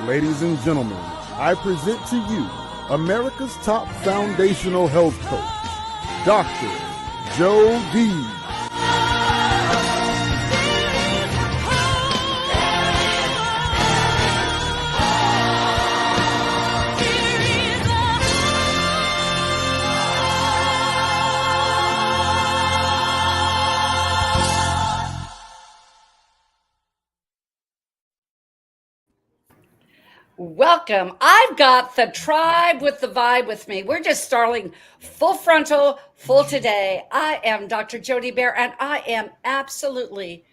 Ladies and gentlemen, I present to you America's top foundational health coach, Dr. Joe D. Welcome. I've got the tribe with the vibe with me. We're just starting full frontal, full today. I am Dr. Jody Bear, and I am absolutely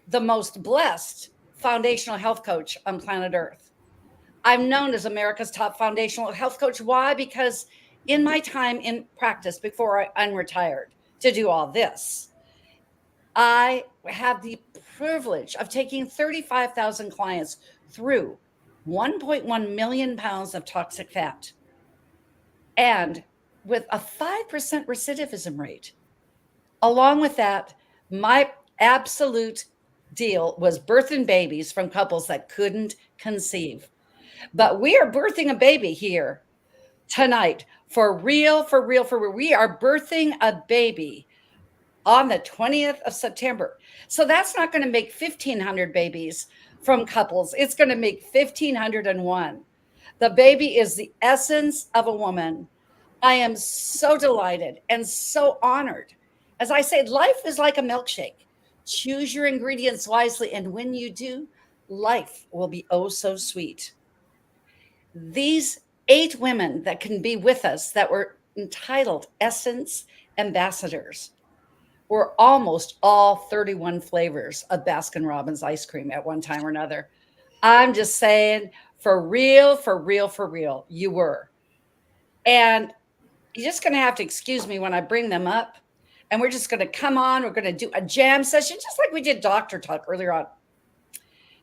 the most blessed foundational health coach on planet Earth. I'm known as America's top foundational health coach. Why? Because in my time in practice before I'm retired to do all this, I have the privilege of taking 35,000 clients through 1.1 million pounds of toxic fat, and with a 5% recidivism rate. Along with that, my absolute deal was birthing babies from couples that couldn't conceive. But we are birthing a baby here tonight for real, for real, for real. We are birthing a baby on the 20th of September. So that's not going to make 1,500 babies from couples. It's going to make 1,501. The baby is the essence of a woman. I am so delighted and so honored. As I said, life is like a milkshake. Choose your ingredients wisely, and when you do, life will be oh so sweet. These 8 women that can be with us that were entitled Essence Ambassadors were almost all 31 flavors of Baskin-Robbins ice cream at one time or another. I'm just saying, for real, for real, for real, you were. And you're just going to have to excuse me when I bring them up. And we're just going to come on. We're going to do a jam session, just like we did Doctor Talk earlier on.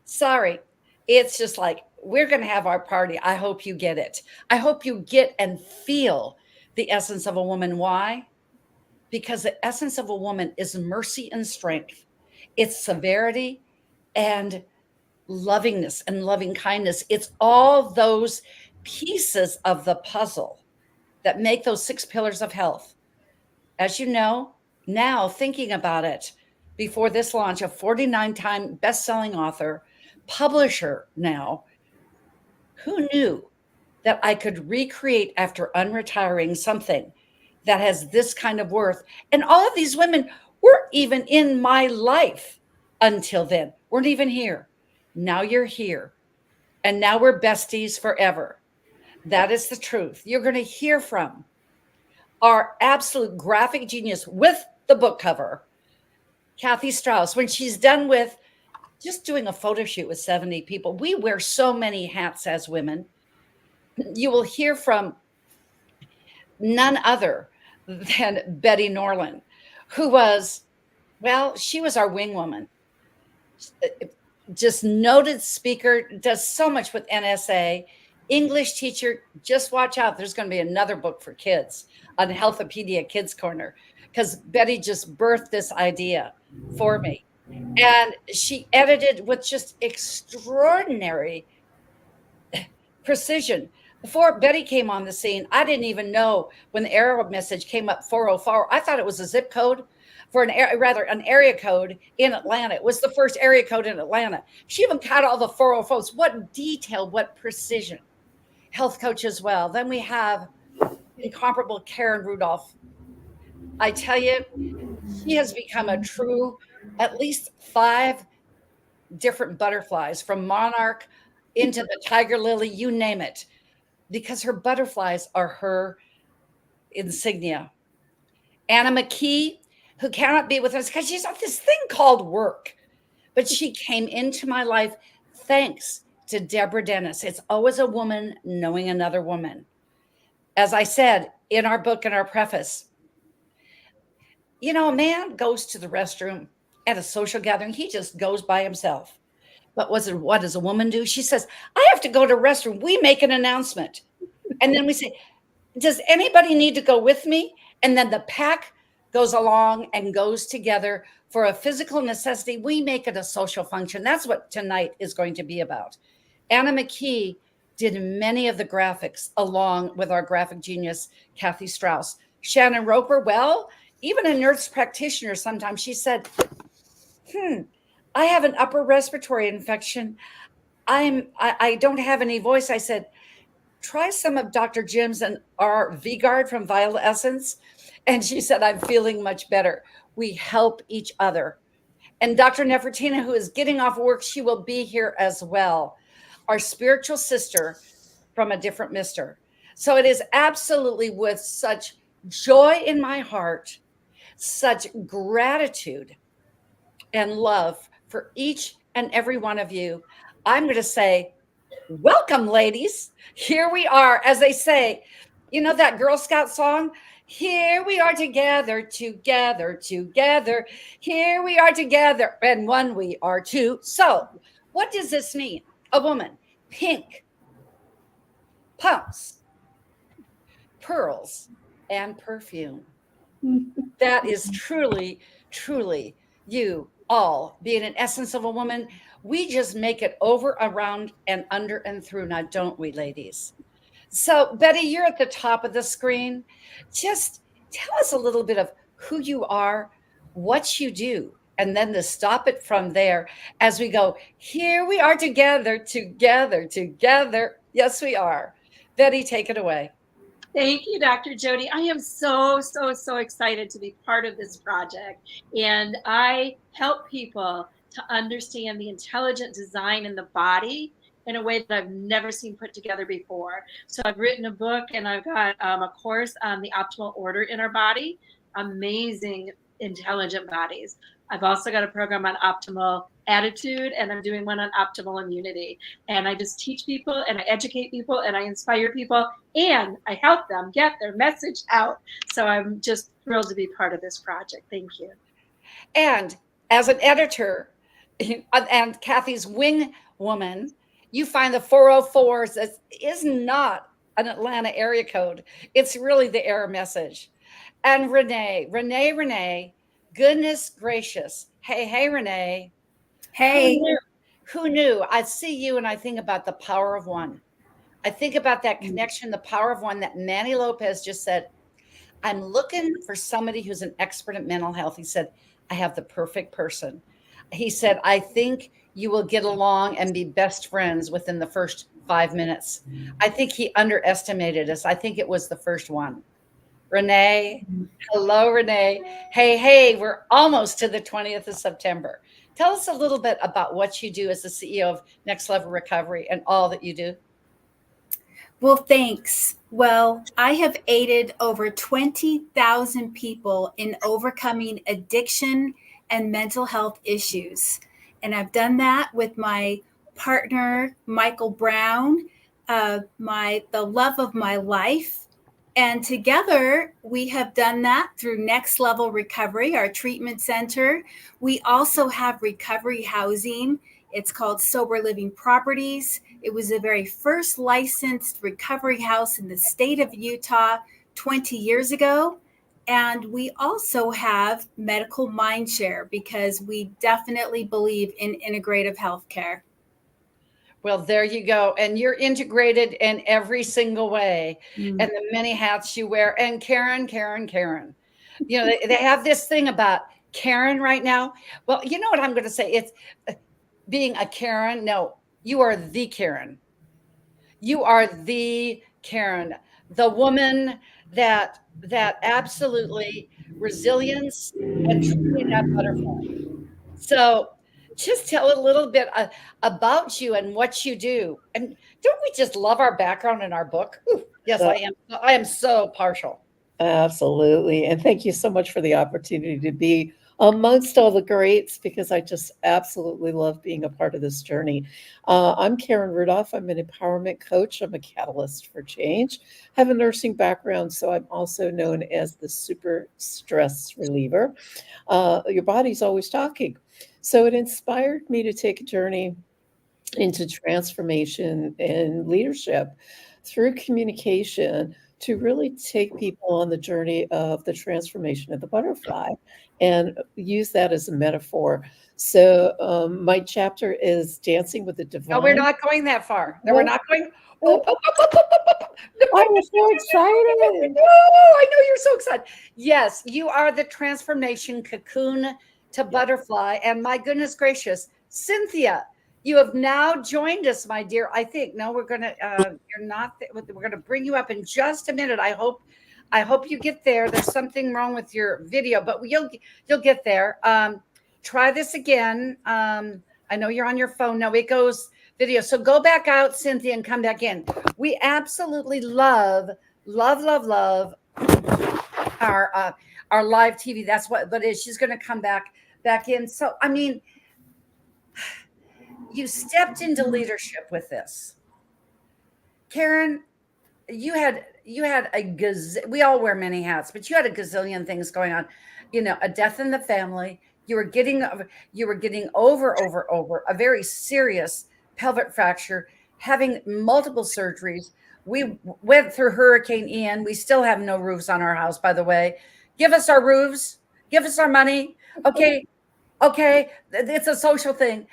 Sorry. It's just like, we're going to have our party. I hope you get it. I hope you get and feel the essence of a woman. Why? Because the essence of a woman is mercy and strength. It's severity and lovingness and loving kindness. It's all those pieces of the puzzle that make those 6 pillars of health. As you know, now thinking about it, before this launch, a 49-time best-selling author, publisher now, who knew that I could recreate after unretiring something that has this kind of worth? And all of these women weren't even in my life until then, weren't even here. Now you're here. And now we're besties forever. That is the truth. You're going to hear from our absolute graphic genius with the book cover, Kathy Strauss, when she's done with just doing a photo shoot with 70 people. We wear so many hats as women. You will hear from none other than Betty Norlin, who was, well, she was our wing woman. Just noted speaker, does so much with NSA, English teacher. Just watch out. There's going to be another book for kids on Healthopedia Kids Corner, because Betty just birthed this idea for me. And she edited with just extraordinary precision. Before Betty came on the scene, I didn't even know when the error message came up 404. I thought it was a zip code for an area code in Atlanta. It was the first area code in Atlanta. She even caught all the 404s. What detail, what precision. Health coach as well. Then we have incomparable Karen Rudolf. I tell you, she has become a true, at least 5 different butterflies, from monarch into the tiger lily, you name it, because her butterflies are her insignia. Anna McKee, who cannot be with us because she's on this thing called work, but she came into my life thanks to Deborah Dennis. It's always a woman knowing another woman. As I said in our book, in our preface, you know, a man goes to the restroom at a social gathering. He just goes by himself. But what does a woman do? She says, I have to go to the restroom. We make an announcement. And then we say, does anybody need to go with me? And then the pack goes along and goes together for a physical necessity. We make it a social function. That's what tonight is going to be about. Anna McKee did many of the graphics along with our graphic genius, Kathy Strauss. Shannon Roper, well, even a nurse practitioner, sometimes she said, I have an upper respiratory infection. I don't have any voice. I said, try some of Dr. Jim's and our V-Guard from Viola Essence. And she said, I'm feeling much better. We help each other. And Dr. Nephetina, who is getting off work, she will be here as well. Our spiritual sister from a different mister. So it is absolutely with such joy in my heart, such gratitude and love for each and every one of you. I'm going to say, welcome, ladies. Here we are, as they say, you know that Girl Scout song? Here we are together, together, together. Here we are together, and one we are two. So, what does this mean? A woman, pink, pumps, pearls, and perfume. That is truly, truly you all being an essence of a woman. We just make it over, around, and under and through now, don't we, ladies? So, Betty, you're at the top of the screen. Just tell us a little bit of who you are, what you do, and then to stop it from there as we go, here we are together, together, together. Yes, we are. Betty, take it away. Thank you, Dr. Jody. I am so excited to be part of this project. And I help people to understand the intelligent design in the body in a way that I've never seen put together before. So I've written a book and I've got a course on the optimal order in our body, amazing intelligent bodies. I've also got a program on optimal attitude, and I'm doing one on optimal immunity. And I just teach people and I educate people and I inspire people and I help them get their message out. So I'm just thrilled to be part of this project. Thank you. And as an editor and Kathy's wing woman, you find the 404s that is not an Atlanta area code. It's really the error message. And Renee, goodness gracious. Hey, Renee. Hey. Who knew? I see you and I think about the power of one. I think about that connection, the power of one that Manny Lopez just said, I'm looking for somebody who's an expert at mental health. He said, I have the perfect person. He said, I think you will get along and be best friends within the first 5 minutes. I think he underestimated us. I think it was the first one. Renee, hello, Renee. Hey, we're almost to the 20th of September. Tell us a little bit about what you do as the CEO of Next Level Recovery and all that you do. Well, thanks. Well, I have aided over 20,000 people in overcoming addiction and mental health issues. And I've done that with my partner, Michael Brown, the love of my life. And together, we have done that through Next Level Recovery, our treatment center. We also have recovery housing. It's called Sober Living Properties. It was the very first licensed recovery house in the state of Utah 20 years ago. And we also have medical mindshare because we definitely believe in integrative healthcare. Well, there you go. And you're integrated in every single way and the many hats you wear. And Karen. You know, they have this thing about Karen right now. Well, you know what I'm going to say? It's being a Karen. No, you are the Karen. You are the Karen, the woman that absolutely resilience and truly that butterfly. So just tell a little bit about you and what you do. And don't we just love our background in our book? Ooh, yes, I am. I am so partial. Absolutely. And thank you so much for the opportunity to be amongst all the greats, because I just absolutely love being a part of this journey. I'm Karen Rudolf. I'm an empowerment coach. I'm a catalyst for change. I have a nursing background, so I'm also known as the super stress reliever. Your body's always talking. So it inspired me to take a journey into transformation and leadership through communication to really take people on the journey of the transformation of the butterfly and use that as a metaphor So my chapter is Dancing with the No, we're Divine. not going that far. No, we're Well, not going. well, I was so excited. Oh, I know you're so excited. Yes, you are the transformation cocoon to butterfly. And my goodness gracious, Cynthia, you have now joined us, my dear. I think no, we're gonna. You're not. We're gonna bring you up in just a minute. I hope you get there. There's something wrong with your video, but you'll get there. Try this again. I know you're on your phone. No, it goes video. So go back out, Cynthia, and come back in. We absolutely love our live TV. That's what it is. She's going to come back in. So I mean, you stepped into leadership with this, Karen. You had we all wear many hats, but you had a gazillion things going on. You know, a death in the family. You were getting over a very serious pelvic fracture, having multiple surgeries. We went through Hurricane Ian. We still have no roofs on our house, by the way. Give us our roofs. Give us our money. Okay. It's a social thing.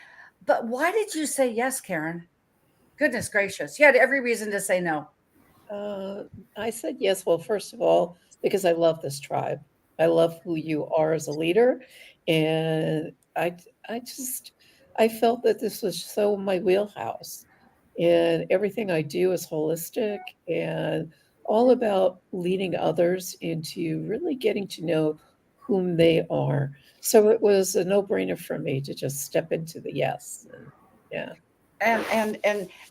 But why did you say yes, Karen? Goodness gracious. You had every reason to say no. I said yes. Well, first of all, because I love this tribe. I love who you are as a leader. And I felt that this was so my wheelhouse. And everything I do is holistic and all about leading others into really getting to know whom they are. So it was a no-brainer for me to just step into the yes. And, yeah.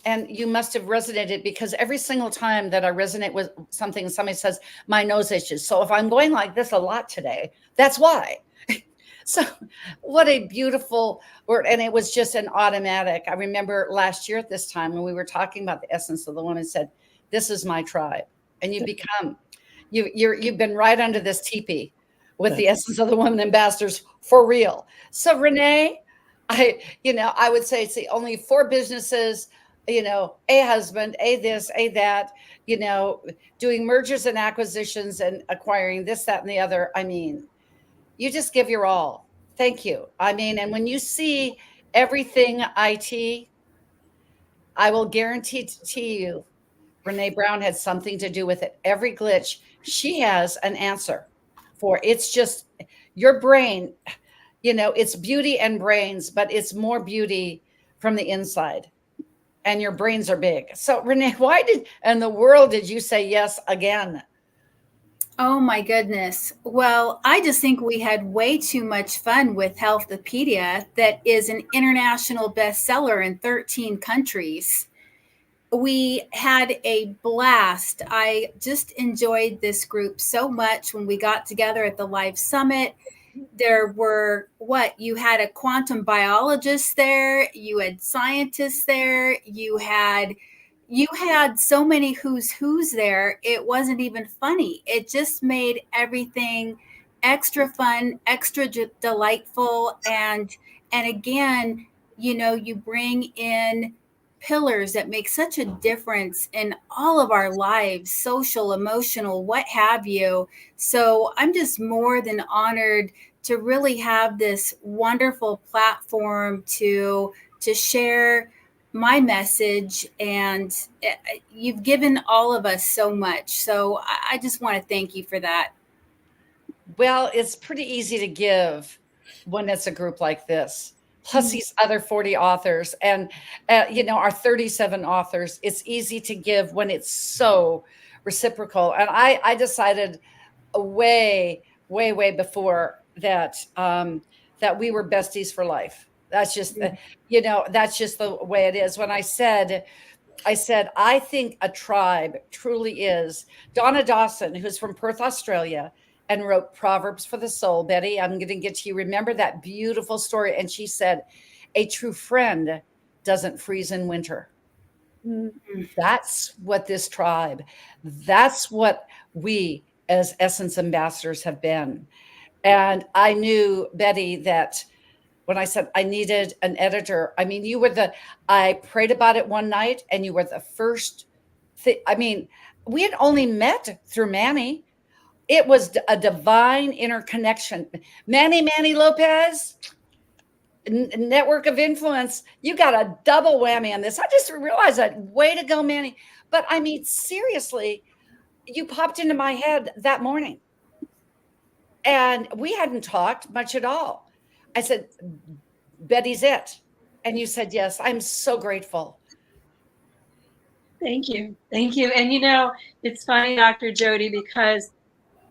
And you must have resonated, because every single time that I resonate with something, somebody says my nose itches. So if I'm going like this a lot today, that's why. So what a beautiful word. And it was just an automatic. I remember last year at this time when we were talking about the essence of the woman, said, this is my tribe. And you've been right under this teepee with the essence of the woman ambassadors for real. So Renee, I would say it's the only 4 businesses, a husband, a this, a that, doing mergers and acquisitions and acquiring this, that, and the other. I mean, you just give your all. Thank you. I mean, and when you see everything IT, I will guarantee to you, Renee Brown had something to do with it. Every glitch, she has an answer for. It's just your brain, it's beauty and brains, but it's more beauty from the inside. And your brains are big. So Renee, why in the world did you say yes again? Oh my goodness. Well, I just think we had way too much fun with Healthopedia, that is an international bestseller in 13 countries. We had a blast. I just enjoyed this group so much when we got together at the live summit. There were you had a quantum biologist there, you had scientists there, you had so many who's there. It wasn't even funny. It just made everything extra fun, extra delightful. And again, you bring in pillars that make such a difference in all of our lives, social, emotional, what have you. So I'm just more than honored to really have this wonderful platform to share my message, and you've given all of us so much. So I just want to thank you for that. Well, it's pretty easy to give when it's a group like this, plus these other 40 authors and our 37 authors. It's easy to give when it's so reciprocal. And I decided way before that that we were besties for life. That's just that's just the way it is. When I said I think a tribe truly is. Donna Dawson, who's from Perth, Australia, and wrote Proverbs for the Soul. Betty, I'm going to get to you. Remember that beautiful story? And she said, a true friend doesn't freeze in winter. Mm-hmm. That's what this tribe, that's what we as Essence Ambassadors have been. And I knew, Betty, that when I said I needed an editor, I mean, I prayed about it one night and you were the first thing. I mean, we had only met through Manny. It was a divine interconnection. Manny Lopez, network of influence. You got a double whammy on this. I just realized that. Way to go, Manny. But I mean, seriously, you popped into my head that morning. And we hadn't talked much at all. I said, Betty's it. And you said, yes. I'm so grateful. Thank you. Thank you. And you know, it's funny, Dr. Jody, because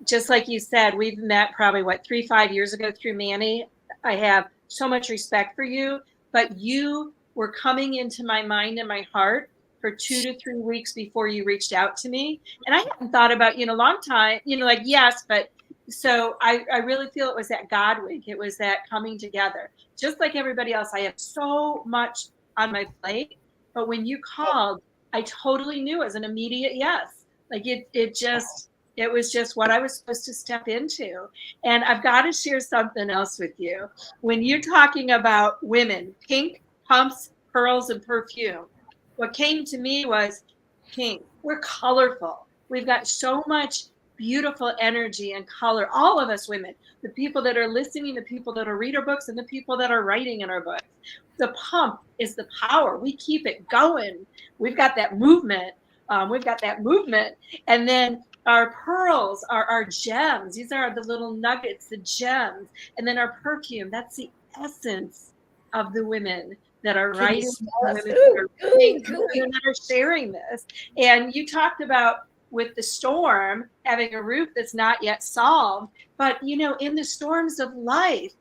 just like you said, we've met probably 3-5 years ago through Manny. I have so much respect for you, but you were coming into my mind and my heart for 2 to 3 weeks before you reached out to me. And I hadn't thought about you in a long time, like, yes, but so I really feel it was that God wink. It was that coming together. Just like everybody else, I have so much on my plate, but when you called, I totally knew it was an immediate yes. Like it was just what I was supposed to step into. And I've got to share something else with you. When you're talking about women, pink, pumps, pearls, and perfume, what came to me was pink. We're colorful. We've got so much beautiful energy and color. All of us women, the people that are listening, the people that are read our books, and the people that are writing in our books. The pump is the power. We keep it going. We've got that movement. And then our pearls are our gems. These are the little nuggets, the gems. And then our perfume, that's the essence of the women that are writing, that are sharing this. And you talked about with the storm, having a roof that's not yet solved. But, in the storms of life,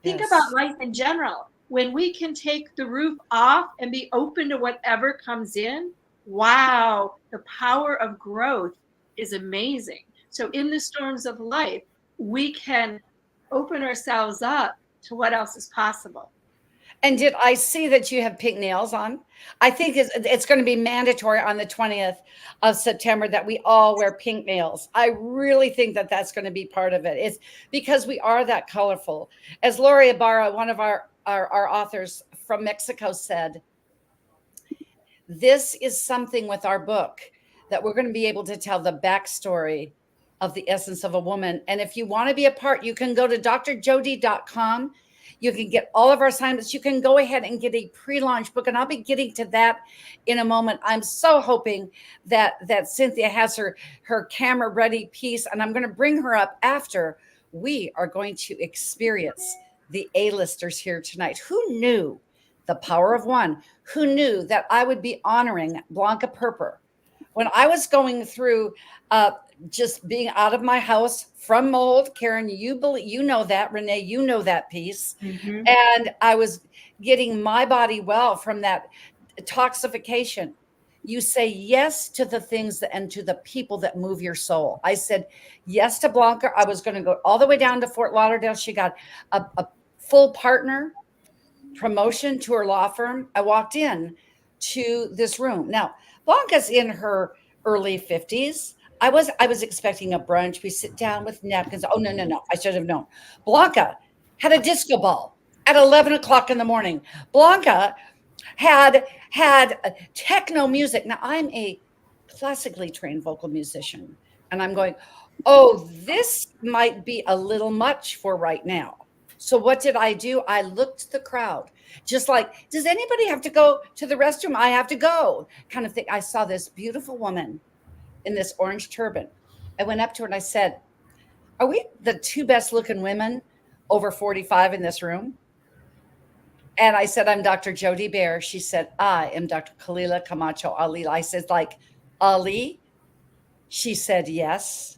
think about life in general. When we can take the roof off and be open to whatever comes in, wow, the power of growth is amazing. So in the storms of life, we can open ourselves up to what else is possible. And did I see that you have pink nails on? I think it's going to be mandatory on the 20th of September that we all wear pink nails. I really think that that's going to be part of it. It's because we are that colorful. As Lori Ibarra, one of our authors from Mexico, said, this is something with our book that we're going to be able to tell the backstory of the essence of a woman. And if you want to be a part, you can go to drjody.com. You can get all of our assignments. You can go ahead and get a pre-launch book, and I'll be getting to that in a moment. I'm so hoping that Cynthia has her camera ready piece, and I'm going to bring her up after we are going to experience the A-listers here tonight. Who knew the power of one? Who knew that I would be honoring Blanca Perper when I was going through just being out of my house from mold? Karen, you know that. Renee, you know that piece. Mm-hmm. And I was getting my body well from that toxification. You say yes to the things and to the people that move your soul. I said yes to Blanca. I was going to go all the way down to Fort Lauderdale. She got a full partner promotion to her law firm. I walked in to this room. Now, Blanca's in her early 50s. I was expecting a brunch. We sit down with napkins. Oh, no. I should have known. Blanca had a disco ball at 11 o'clock in the morning. Blanca had techno music. Now, I'm a classically trained vocal musician, and I'm going, oh, this might be a little much for right now. So what did I do? I looked at the crowd, just like, does anybody have to go to the restroom? I have to go, kind of thing. I saw this beautiful woman in this orange turban. I went up to her and I said, are we the two best looking women over 45 in this room? And I said, I'm Dr. Jody Bear. She said, I am Dr. Kalila Camacho Ali. I said, like, Ali? She said, yes.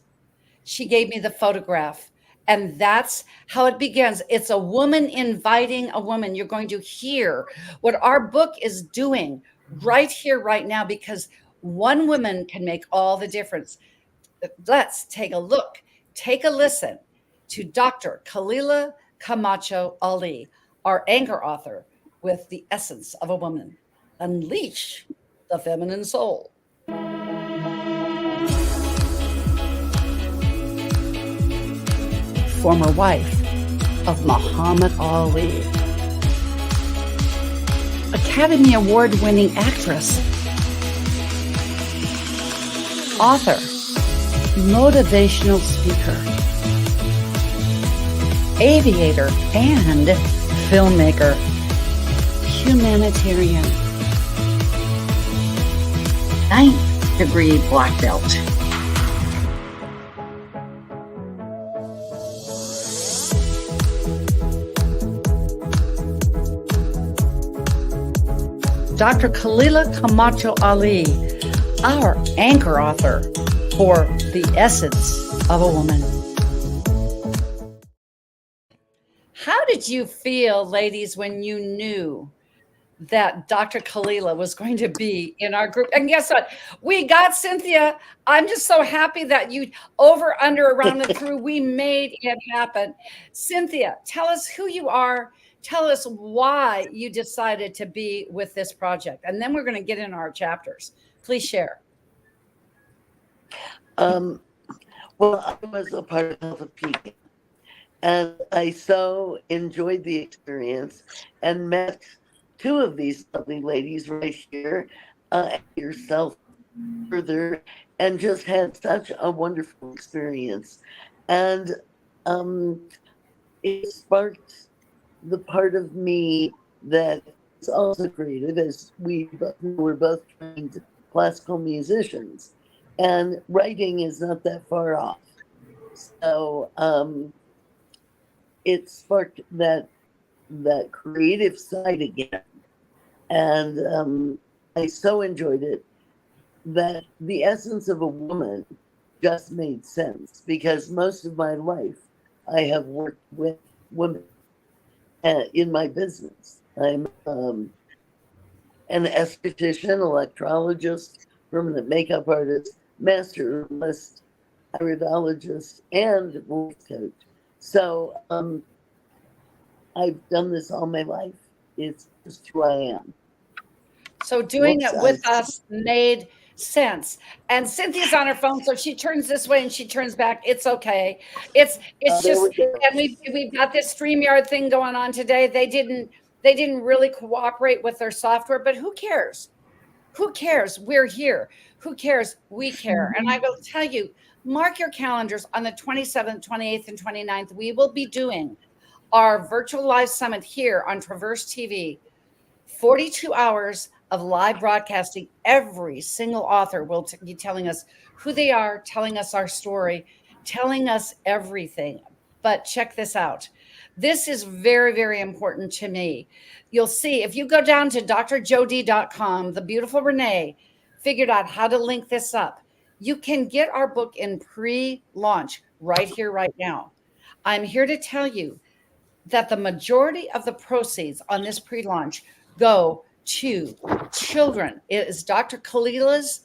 She gave me the photograph. And that's how it begins. It's a woman inviting a woman. You're going to hear what our book is doing right here, right now, because one woman can make all the difference. Let's take a look, take a listen to Dr. Kalila Camacho Ali, our anchor author with The Essence of a Woman. Unleash the feminine soul. Former wife of Muhammad Ali. Academy Award-winning actress. Author. Motivational speaker. Aviator and filmmaker, humanitarian, 9th degree black belt. Dr. Khalila Camacho Ali, our anchor author for The Essence of a Woman. How did you feel, ladies, when you knew that Dr. Khalila was going to be in our group? And guess what? We got Cynthia. I'm just so happy that you over, under, around, and through. We made it happen. Cynthia, tell us who you are. Tell us why you decided to be with this project. And then we're going to get in our chapters. Please share. Well, I was a part of Health of Peak, and I so enjoyed the experience and met two of these lovely ladies right here, yourself further, and just had such a wonderful experience. And it sparked the part of me that is also creative, as we're both trained classical musicians, and writing is not that far off. So it sparked that creative side again, and I so enjoyed it that The Essence of a Woman just made sense, because most of my life I have worked with women in my business. I'm an esthetician, electrologist, permanent makeup artist, master herbalist, iridologist, and voice coach. So I've done this all my life. It's just who I am. So doing it with us made sense. And Cynthia's on her phone, so she turns this way and she turns back. It's okay. It's just, and we've got this StreamYard thing going on today. They didn't really cooperate with their software, but who cares? Who cares? We're here. Who cares? We care. And I will tell you, mark your calendars on the 27th, 28th, and 29th. We will be doing our virtual live summit here on Traverse TV. 42 hours of live broadcasting. Every single author will be telling us who they are, telling us our story, telling us everything. But check this out. This is very, very important to me. You'll see if you go down to drjod.com, the beautiful Renee figured out how to link this up. You can get our book in pre-launch right here, right now. I'm here to tell you that the majority of the proceeds on this pre-launch go to children. It is Dr. Khalila's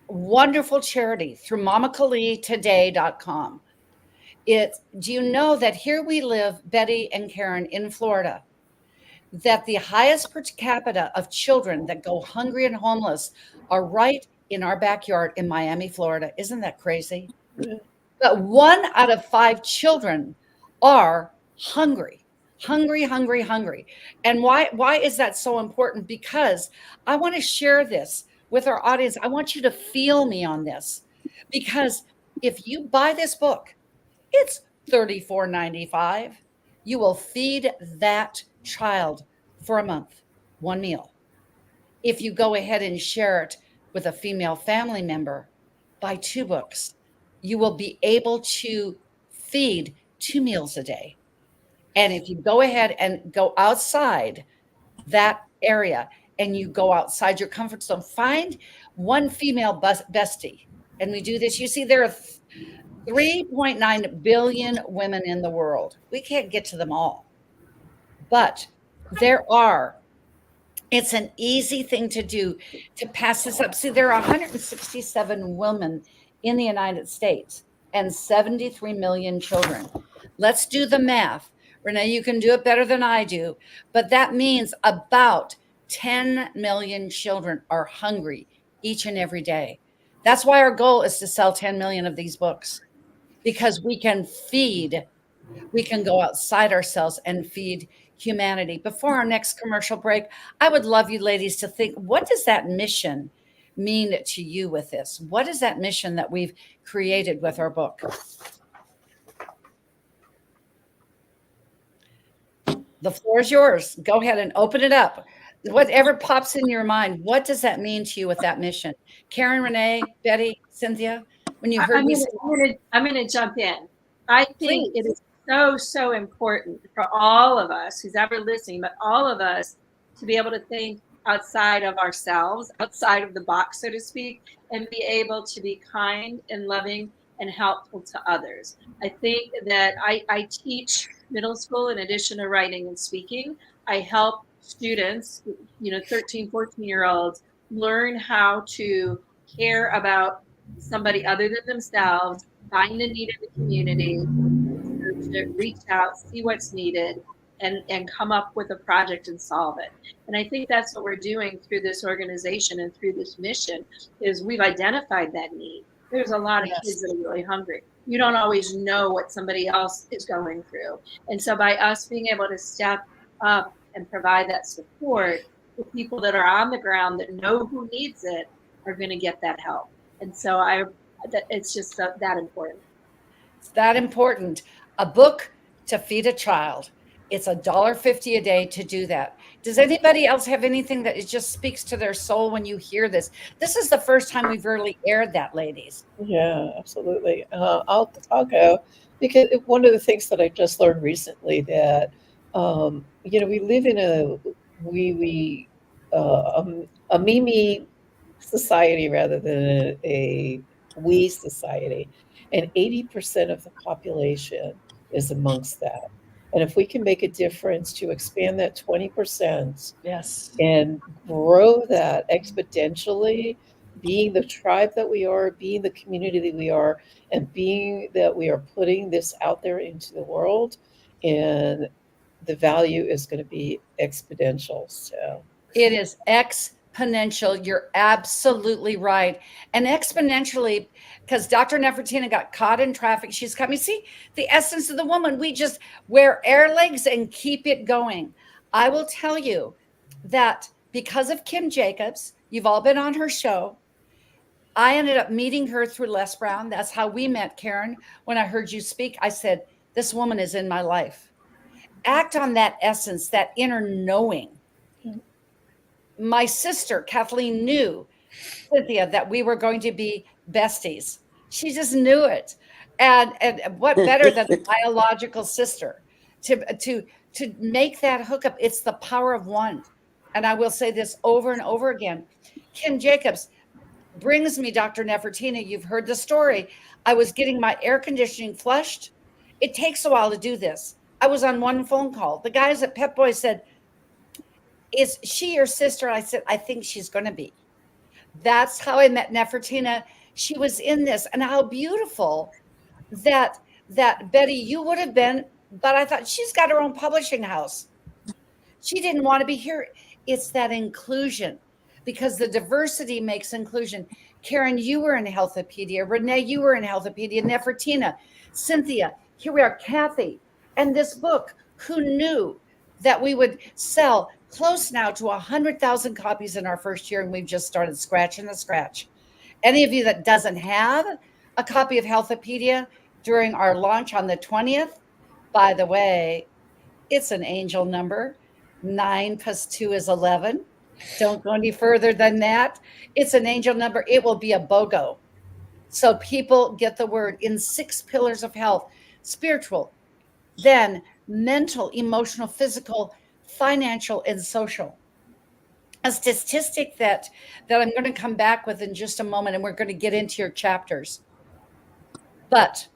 wonderful charity through mamakhalitoday.com. Do you know that here we live, Betty and Karen, in Florida, that the highest per capita of children that go hungry and homeless are right in our backyard in Miami, Florida? Isn't that crazy? But 1 out of 5 children are hungry. And why is that so important? Because I want to share this with our audience. I want you to feel me on this, because if you buy this book, it's $34.95. You will feed that child for a month, 1 meal. If you go ahead and share it with a female family member, buy 2 books, you will be able to feed 2 meals a day. And if you go ahead and go outside that area and you go outside your comfort zone, find one female bestie. And we do this. You see, there are 3.9 billion women in the world. We can't get to them all, but there are. It's an easy thing to do to pass this up. See, there are 167 women in the United States and 73 million children. Let's do the math. Renee, you can do it better than I do, but that means about 10 million children are hungry each and every day. That's why our goal is to sell 10 million of these books, because we can go outside ourselves and feed humanity. Before our next commercial break, I would love you ladies to think, what does that mission mean to you with this? What is that mission that we've created with our book? The floor is yours. Go ahead and open it up. Whatever pops in your mind, what does that mean to you with that mission? Karen, Renee, Betty, Cynthia, when you heard me say, I'm gonna jump in. I think please. it is so important for all of us who's ever listening, but all of us to be able to think outside of ourselves, outside of the box, so to speak, and be able to be kind and loving and helpful to others. I think that I teach middle school in addition to writing and speaking. I help students, 13, 14-year-olds learn how to care about somebody other than themselves, find the need in the community, to reach out, see what's needed, and come up with a project and solve it. And I think that's what we're doing through this organization and through this mission is we've identified that need. There's a lot of kids that are really hungry. You don't always know what somebody else is going through. And so by us being able to step up and provide that support, the people that are on the ground that know who needs it are going to get that help. And so it's just that important. It's that important. A book to feed a child. It's $1.50 a day to do that. Does anybody else have anything that it just speaks to their soul when you hear this? This is the first time we've really aired that, ladies. Yeah, absolutely. I'll go because one of the things that I just learned recently that we live in a me society rather than a we society, and 80% of the population is amongst that. And if we can make a difference to expand that 20%, yes, and grow that exponentially, being the tribe that we are, being the community that we are, and being that we are putting this out there into the world, and the value is going to be exponential. So it is exponential. You're absolutely right. And exponentially, because Dr. Nephetina got caught in traffic. She's coming. See, the essence of the woman. We just wear air legs and keep it going. I will tell you that because of Kim Jacobs, you've all been on her show. I ended up meeting her through Les Brown. That's how we met, Karen. When I heard you speak, I said, this woman is in my life. Act on that essence, that inner knowing. My sister, Kathleen, knew Cynthia that we were going to be besties. She just knew it. And what better than a biological sister to make that hookup? It's the power of one. And I will say this over and over again. Kim Jacobs brings me Dr. Nephetina. You've heard the story. I was getting my air conditioning flushed. It takes a while to do this. I was on one phone call. The guys at Pep Boys said, is she your sister? I said, I think she's going to be. That's how I met Nephetina. She was in this. And how beautiful that Betty, you would have been, but I thought she's got her own publishing house. She didn't want to be here. It's that inclusion, because the diversity makes inclusion. Karen, you were in Healthopedia. Renee, you were in Healthopedia. Nephetina, Cynthia, here we are, Kathy. And this book, who knew that we would sell close now to 100,000 copies in our first year, and we've just started scratching the scratch. Any of you that doesn't have a copy of Healthopedia during our launch on the 20th, by the way, it's an angel number. 9 + 2 is 11. Don't go any further than that. It's an angel number. It will be a BOGO. So people get the word in 6 pillars of health: spiritual, then mental, emotional, physical, financial, and social. A statistic that I'm going to come back with in just a moment, and we're going to get into your chapters. But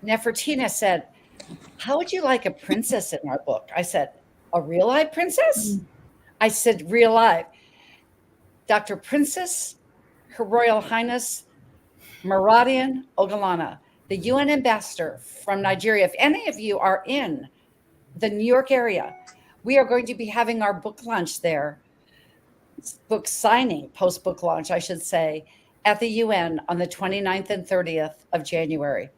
Nephetina said, how would you like a princess in our book? I said, a real life princess? I said, real life. Dr. Princess, Her Royal Highness Maradian Ogalana, the UN ambassador from Nigeria. If any of you are in the New York area, we are going to be having our book launch there, book signing, post-book launch, I should say, at the UN on the 29th and 30th of January.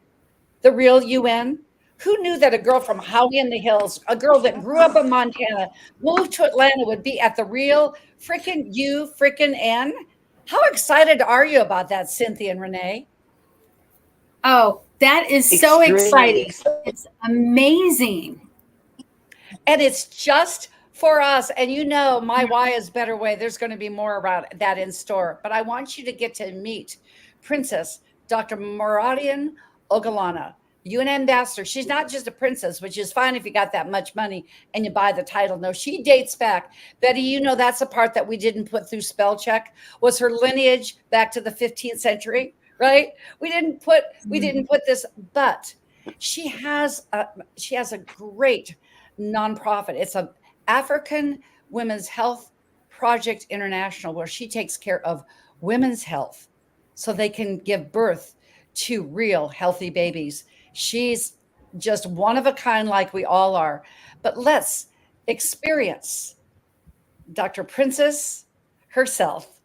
The real UN. Who knew that a girl from Howie in the Hills, a girl that grew up in Montana, moved to Atlanta, would be at the real freaking UN? How excited are you about that, Cynthia and Renee? Oh, that is so exciting. It's amazing. And it's just for us. And you know, my why is better way. There's going to be more about that in store. But I want you to get to meet Princess Dr. Moradian Ogallana. You an ambassador. She's not just a princess, which is fine if you got that much money and you buy the title. No, she dates back. Betty, you know that's the part that we didn't put through spell check was her lineage back to the 15th century, right? We didn't put this, but she has a great nonprofit. It's a African Women's Health Project International, where she takes care of women's health so they can give birth to real healthy babies. She's just one of a kind, like we all are. But let's experience Dr. Princess herself,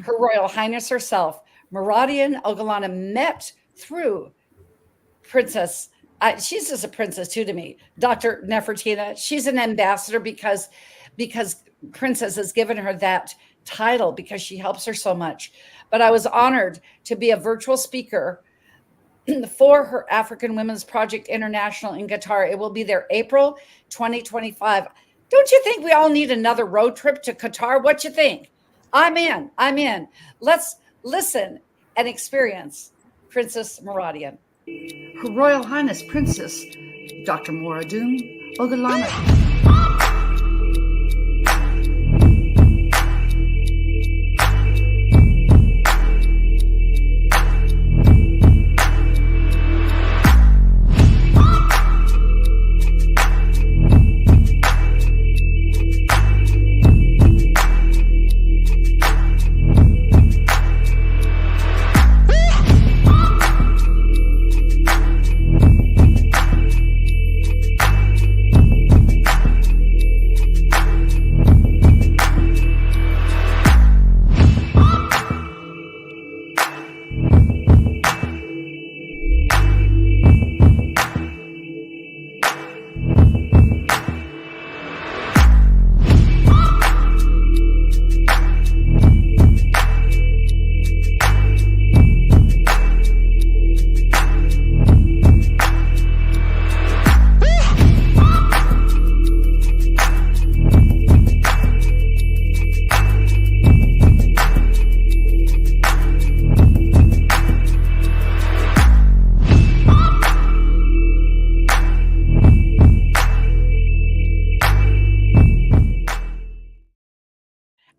Her Royal Highness herself. Moradian Ogallana met through Princess. She's just a princess too to me. Dr. Nephetina. She's an ambassador because Princess has given her that title because she helps her so much. But I was honored to be a virtual speaker for her African Women's Project International in Qatar. It will be there April 2025. Don't you think we all need another road trip to Qatar? What you think? I'm in. Let's listen and experience Princess Moradian. Her Royal Highness Princess Dr. Moradian Ogallana.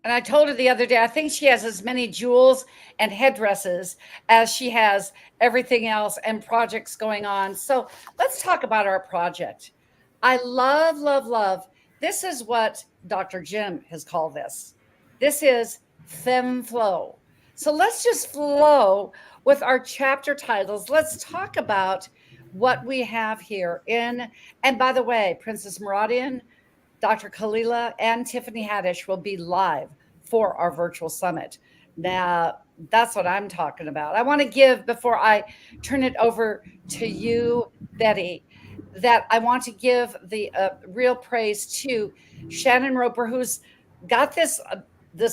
And I told her the other day, I think she has as many jewels and headdresses as she has everything else and projects going on. So let's talk about our project. I love. This is what Dr. Jim has called this. This is Femme Flow. So let's just flow with our chapter titles. Let's talk about what we have here in, and by the way, Princess Moradian, Dr. Kalila, and Tiffany Haddish will be live for our virtual summit. Now, that's what I'm talking about. I want to give, before I turn it over to you, Betty, that I want to give the real praise to Shannon Roper, who's got this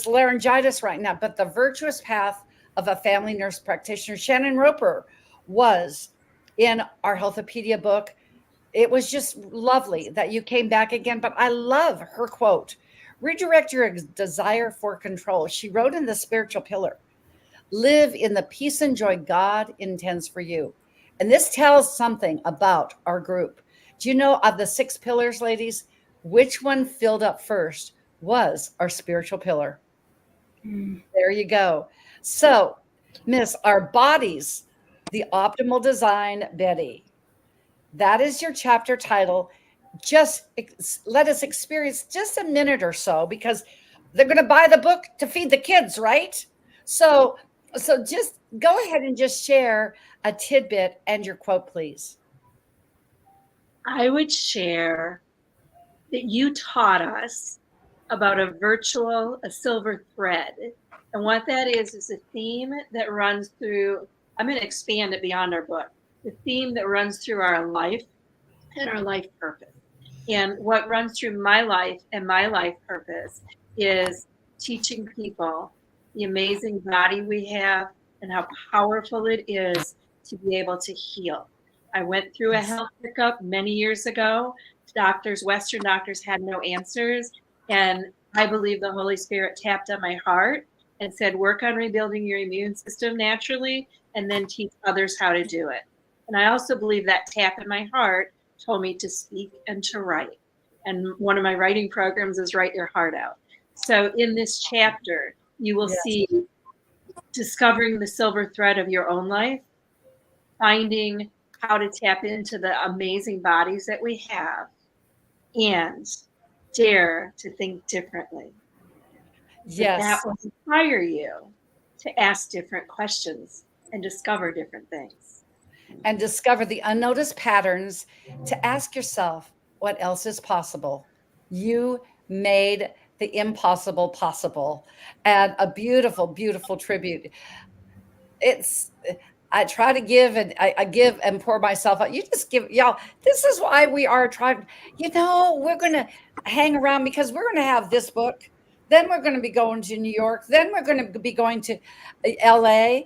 laryngitis right now, but the virtuous path of a family nurse practitioner. Shannon Roper was in our Healthopedia book. It was just lovely that you came back again, but I love her quote. Redirect your desire for control. She wrote in the spiritual pillar, live in the peace and joy God intends for you. And this tells something about our group. Do you know, of the 6 pillars, ladies, which one filled up first was our spiritual pillar? There you go. So, Miss, our bodies, the optimal design, Betty. That is your chapter title. Just let us experience just a minute or so, because they're going to buy the book to feed the kids, right? So just go ahead and just share a tidbit and your quote, please. I would share that you taught us about a silver thread. And what that is a theme that runs through, I'm going to expand it beyond our book, the theme that runs through our life and our life purpose. And what runs through my life and my life purpose is teaching people the amazing body we have and how powerful it is to be able to heal. I went through a health pickup many years ago. doctors, Western doctors, had no answers. And I believe the Holy Spirit tapped on my heart and said, work on rebuilding your immune system naturally, and then teach others how to do it. And I also believe that tap in my heart told me to speak and to write. And one of my writing programs is Write Your Heart Out. So in this chapter, you will see discovering the silver thread of your own life, finding how to tap into the amazing bodies that we have, and dare to think differently. So that will inspire you to ask different questions and discover different things. And discover the unnoticed patterns, to ask yourself, what else is possible? You made the impossible possible. And a beautiful, beautiful tribute. I try to give, and I give and pour myself out. You just give, y'all. This is why we are a tribe. We're going to hang around because we're going to have this book. Then we're going to be going to New York. Then we're going to be going to LA.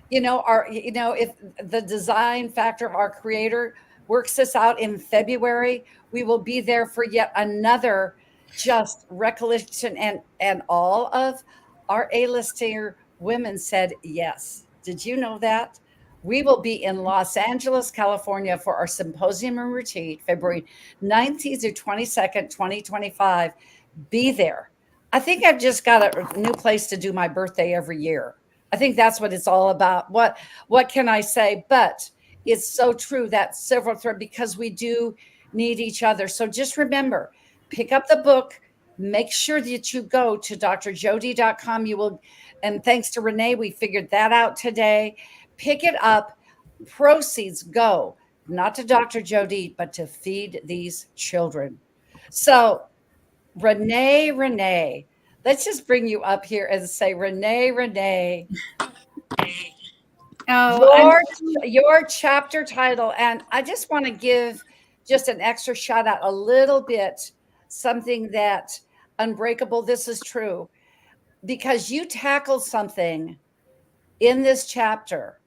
If the design factor of our creator works this out in February, we will be there for yet another just recollection, and all of our A-lister women said yes. Did you know that? We will be in Los Angeles, California for our symposium and retreat, February 19th through 22nd, 2025. Be there. I think I've just got a new place to do my birthday every year. I think that's what it's all about. What can I say? But it's so true, that silver thread, because we do need each other. So just remember, pick up the book. Make sure that you go to drjody.com. You will, and thanks to Renee, we figured that out today. Pick it up. Proceeds go not to Dr. Jody, but to feed these children. So Renee, let's just bring you up here and say, Renee. Oh, Your chapter title, and I just want to give just an extra shout out a little bit, something that Unbreakable, this is true, because you tackled something in this chapter.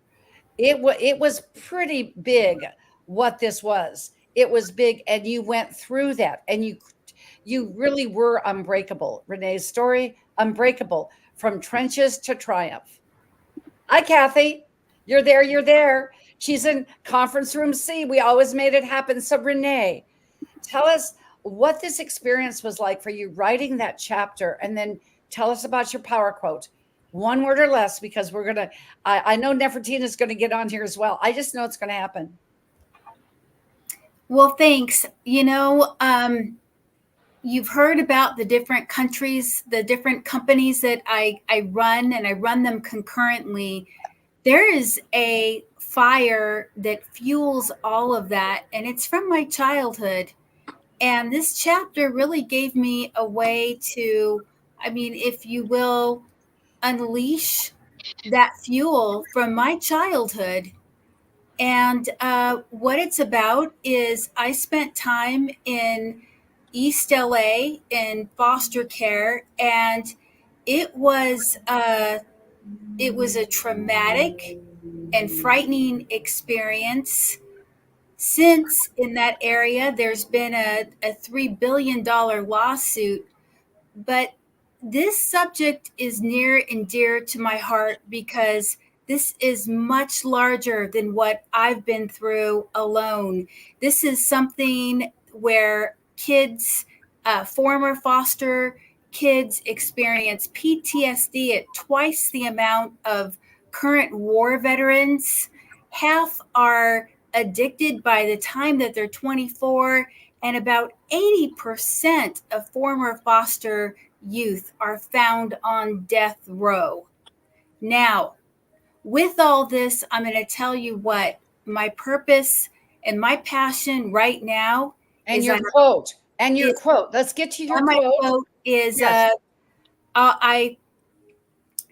It was pretty big what this was. It was big, and you went through that, and you really were unbreakable. Renee's story, unbreakable, from trenches to triumph. Hi, Kathy. You're there. She's in conference room C. We always made it happen. So Renee, tell us what this experience was like for you writing that chapter, and then tell us about your power quote. One word or less, because we're going to, I know Nephetina is going to get on here as well. I just know it's going to happen. well, thanks. You've heard about the different countries, the different companies that I run, and I run them concurrently. There is a fire that fuels all of that, and it's from my childhood. And this chapter really gave me a way to, if you will, unleash that fuel from my childhood. And what it's about is I spent time in East LA in foster care, and it was a traumatic and frightening experience. Since in that area, there's been a $3 billion lawsuit, but this subject is near and dear to my heart because this is much larger than what I've been through alone. This is something where kids, former foster kids, experience PTSD at twice the amount of current war veterans. Half are addicted by the time that they're 24, and about 80% of former foster youth are found on death row. Now, with all this, I'm going to tell you what my purpose and my passion right now and is. Your quote. Let's get to your my quote. Quote is, yes.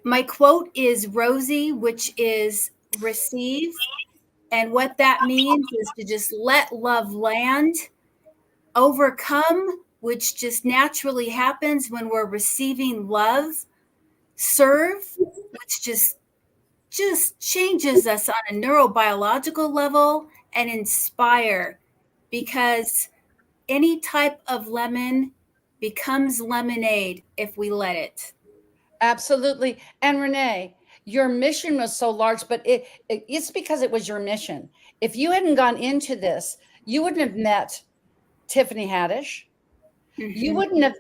My quote is Rosie, which is receive. And what that means is to just let love land. Overcome, which just naturally happens when we're receiving love. Serve, which just changes us on a neurobiological level. And inspire, because any type of lemon becomes lemonade if we let it. Absolutely. And Renee, your mission was so large, but it's because it was your mission. If you hadn't gone into this, you wouldn't have met Tiffany Haddish. You wouldn't have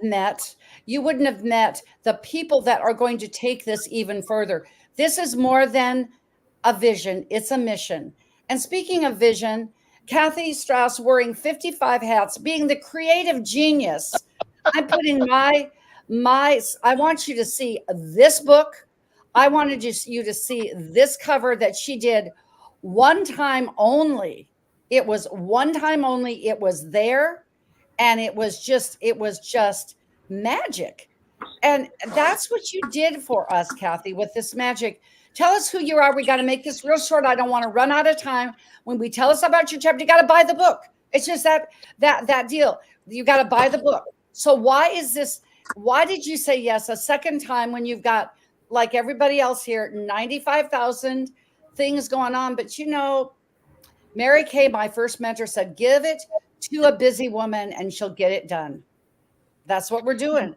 met the people that are going to take this even further. This is more than a vision, it's a mission. And speaking of vision, Kathy Strauss wearing 55 hats, being the creative genius. I'm putting my I want you to see this book. I wanted you to see this cover that she did one time only. It was one time only. It was there, and it was just magic. And that's what you did for us, Kathy, with this magic. Tell us who you are. We got to make this real short. I don't want to run out of time. When we tell us about your chapter, you got to buy the book. It's just that deal. You got to buy the book. So why is this? Why did you say yes a second time when you've got, like everybody else here, 95,000 things going on? But Mary Kay, my first mentor, said, give it to a busy woman and she'll get it done. That's what we're doing.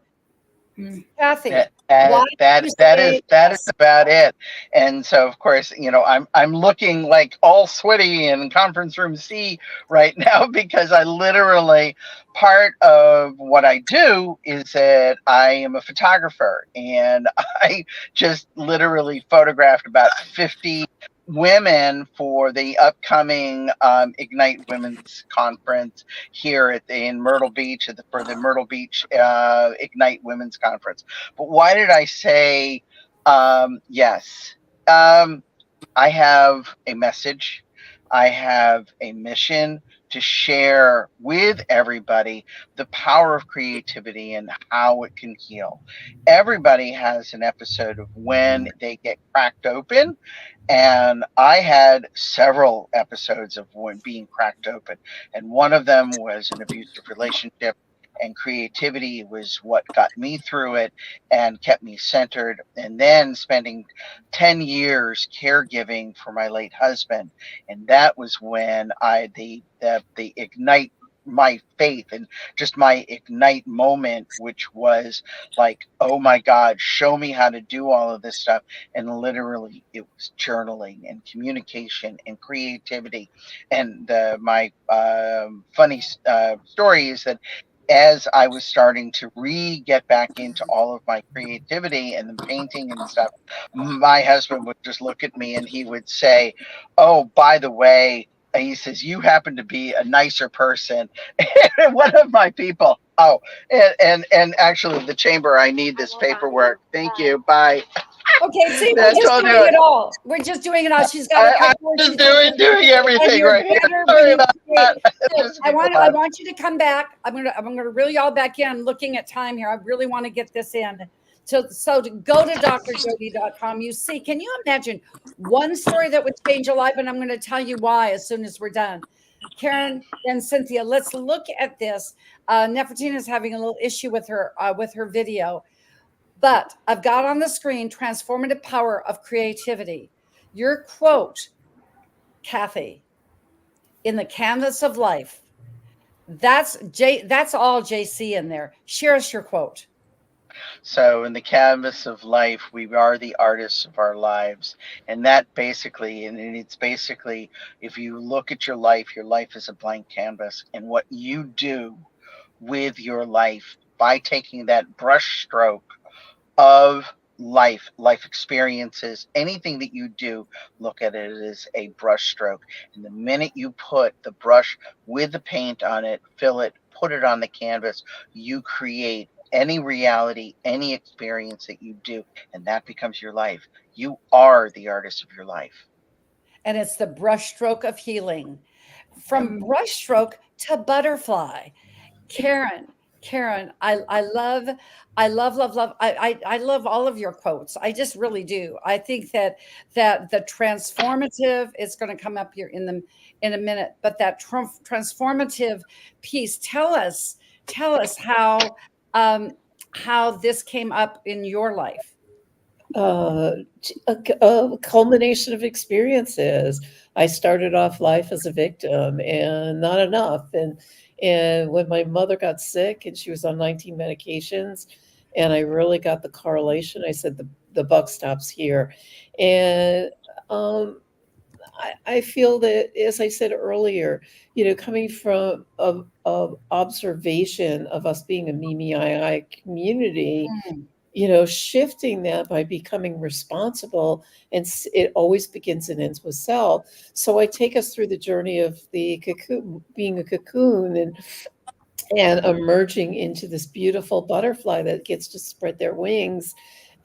Kathy, that is about it. And so, of course, I'm looking like all sweaty in conference room C right now, because I literally, part of what I do is that I am a photographer, and I just literally photographed about 50 women for the upcoming Ignite Women's Conference here in Myrtle Beach, for the Myrtle Beach Ignite Women's Conference. But why did I say yes? I have a message. I have a mission to share with everybody the power of creativity and how it can heal. Everybody has an episode of when they get cracked open. And I had several episodes of being cracked open. And one of them was an abusive relationship. And creativity was what got me through it and kept me centered. And then spending 10 years caregiving for my late husband. And that was when the Ignite my faith and just my Ignite moment, which was like, oh my God, show me how to do all of this stuff. And literally it was journaling and communication and creativity. And my funny story is that as I was starting to get back into all of my creativity and the painting and stuff, my husband would just look at me and he would say, oh, by the way, he says, you happen to be a nicer person. And one of my people, and actually the chamber, I need this paperwork. Thank you. Bye. Okay, see, we're just doing it all. We're just doing it all. She's got. I'm just doing everything right here. Sorry about that. I want you to come back. I'm gonna reel y'all back in. I'm looking at time here. I really want to get this in. So to go to drjody.com, you see, can you imagine one story that would change your life? And I'm going to tell you why as soon as we're done. Karen and Cynthia, let's look at this. Nephetina is having a little issue with her video. But I've got on the screen transformative power of creativity. Your quote, Kathy, in the canvas of life. That's all JC in there. Share us your quote. So in the canvas of life, we are the artists of our lives. And that basically, and it's basically, if you look at your life is a blank canvas. And what you do with your life by taking that brush stroke of life experiences, anything that you do, look at it as a brush stroke. And the minute you put the brush with the paint on it, fill it, put it on the canvas, you create any reality, any experience that you do, and that becomes your life. You are the artist of your life. And it's the brushstroke of healing. From brushstroke to butterfly. Karen, I love all of your quotes. I just really do. I think that the transformative is going to come up here in a minute, but that transformative piece, tell us how this came up in your life. A culmination of experiences. I started off life as a victim and not enough. And when my mother got sick and she was on 19 medications, and I really got the correlation, I said the buck stops here. And I feel that, as I said earlier, coming from of observation of us being a I community, shifting that by becoming responsible, and it always begins and ends with self. So I take us through the journey of the cocoon, being a cocoon, and emerging into this beautiful butterfly that gets to spread their wings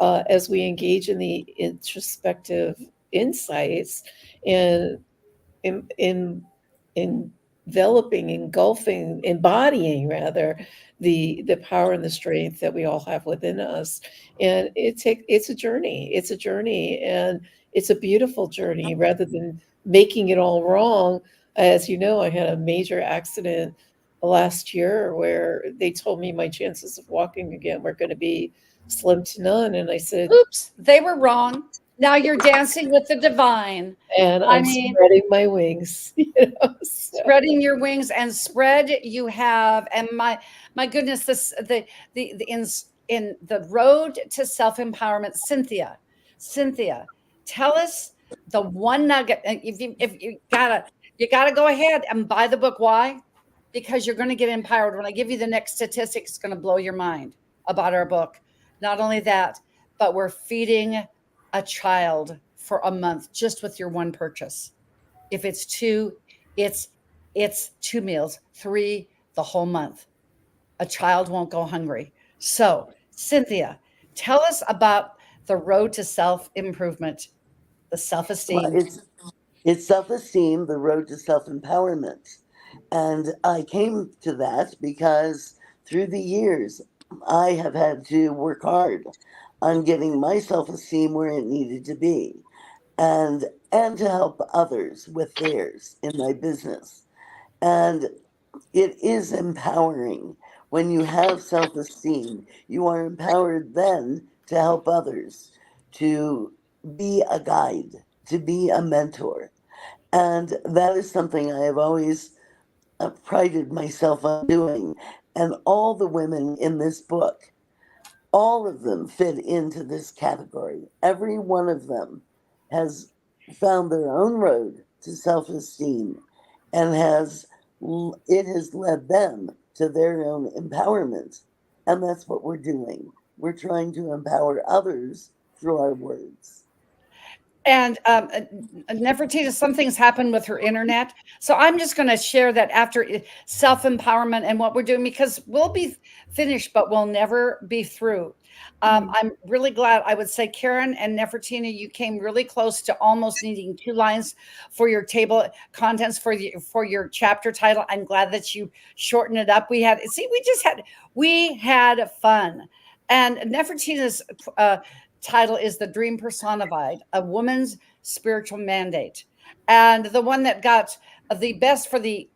as we engage in the introspective insights and in enveloping, engulfing, embodying rather the power and the strength that we all have within us. And it's a journey. It's a journey, and it's a beautiful journey rather than making it all wrong. As you know, I had a major accident last year where they told me my chances of walking again were going to be slim to none. And I said, oops, they were wrong. Now you're dancing with the divine. And I'm spreading my wings, so. Spreading your wings, and spread you have. And my goodness, this the in the road to self-empowerment, Cynthia, tell us the one nugget. If you gotta go ahead and buy the book. Why? Because you're going to get empowered. When I give you the next statistic, it's going to blow your mind about our book. Not only that, but we're feeding a child for a month just with your one purchase. If it's two, it's 2 meals, 3 the whole month. A child won't go hungry. So, Cynthia, tell us about the road to self-improvement, the self-esteem. Well, it's self-esteem, the road to self-empowerment. And I came to that because through the years, I have had to work hard on getting my self-esteem where it needed to be, and to help others with theirs in my business. And it is empowering when you have self-esteem. You are empowered then to help others, to be a guide, to be a mentor. And that is something I have always prided myself on doing. And all the women in this book, all of them fit into this category. Every one of them has found their own road to self-esteem, and it has led them to their own empowerment. And that's what we're doing. We're trying to empower others through our words. And Nephetina, something's happened with her internet. So I'm just going to share that after self-empowerment and what we're doing, because we'll be finished, but we'll never be through. I'm really glad. I would say, Karen and Nephetina, you came really close to almost needing 2 lines for your table contents for your chapter title. I'm glad that you shortened it up. We had fun. And Nephetina's title is The Dream Personified, a woman's spiritual mandate. And the one that got the best for the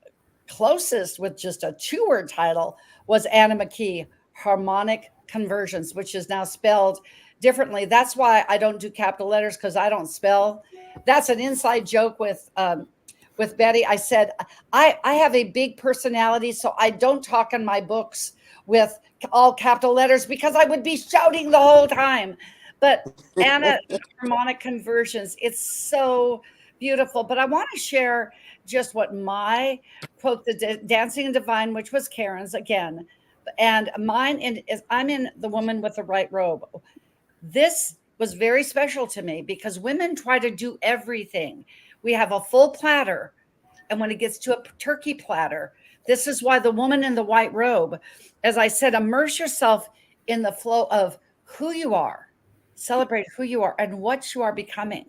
closest with just a 2-word title was Anna McKee, Harmonic Conversions, which is now spelled differently. That's why I don't do capital letters, because I don't spell. That's an inside joke with Betty. I said, I have a big personality, so I don't talk in my books with all capital letters because I would be shouting the whole time. But Anna, Harmonic Conversions, it's so beautiful. But I want to share just what my quote, the Dancing and Divine, which was Karen's again, and mine is I'm in The Woman with the Right Robe. This was very special to me because women try to do everything. We have a full platter, and when it gets to a turkey platter, this is why the woman in the white robe, as I said, immerse yourself in the flow of who you are. Celebrate who you are and what you are becoming.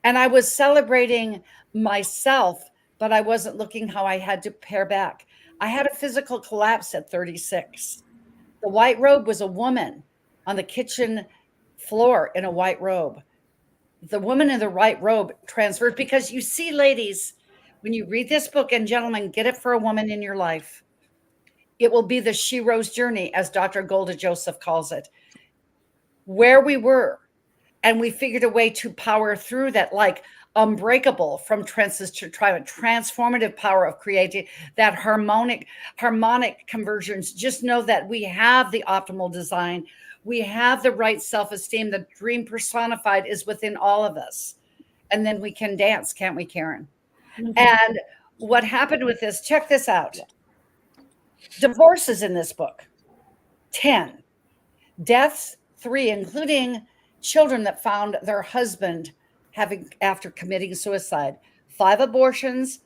And I was celebrating myself, but I wasn't looking how I had to pare back. I had a physical collapse at 36. The white robe was a woman on the kitchen floor in a white robe. The woman in the white robe transfers, because you see, ladies, when you read this book, and gentlemen, get it for a woman in your life. It will be the She Rose journey, as Dr. Golda Joseph calls it. Where we were And we figured a way to power through that, like unbreakable from trenches to triumph, transformative power of creating that harmonic conversions. Just know that we have the optimal design. We have the right self-esteem. The dream personified is within all of us. And then we can dance, can't we, Karen? Mm-hmm. And what happened with this, check this out. Divorces in this book, 10. Deaths, 3, including children that found their husband after committing suicide. 5 abortions,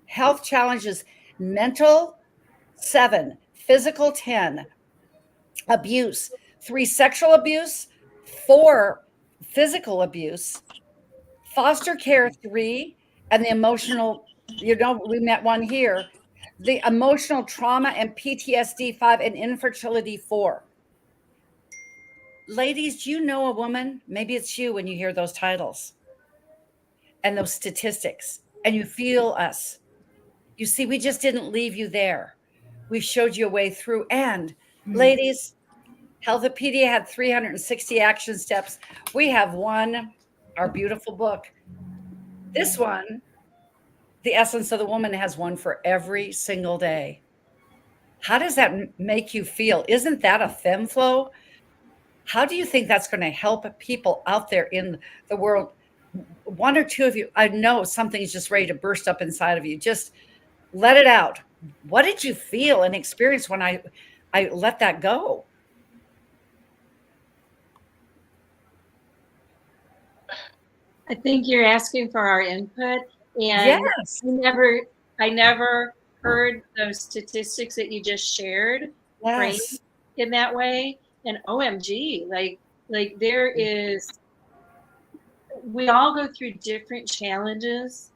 health challenges, mental, 7, physical, 10, abuse, 3 sexual abuse, 4 physical abuse, foster care, 3, and the emotional, we met one here, the emotional trauma and PTSD, 5, and infertility, 4. Ladies, do you know a woman? Maybe it's you when you hear those titles and those statistics and you feel us. You see, we just didn't leave you there. We showed you a way through. And ladies, Healthopedia had 360 action steps. We have one, our beautiful book. This one, The Essence of the Woman, has one for every single day. How does that make you feel? Isn't that a femme flow? How do you think that's going to help people out there in the world? 1 or 2 of you, I know something's just ready to burst up inside of you. Just let it out. What did you feel and experience when I let that go? I think you're asking for our input, and yes. I never heard those statistics that you just shared, right, in that way. And OMG, like there is, we all go through different challenges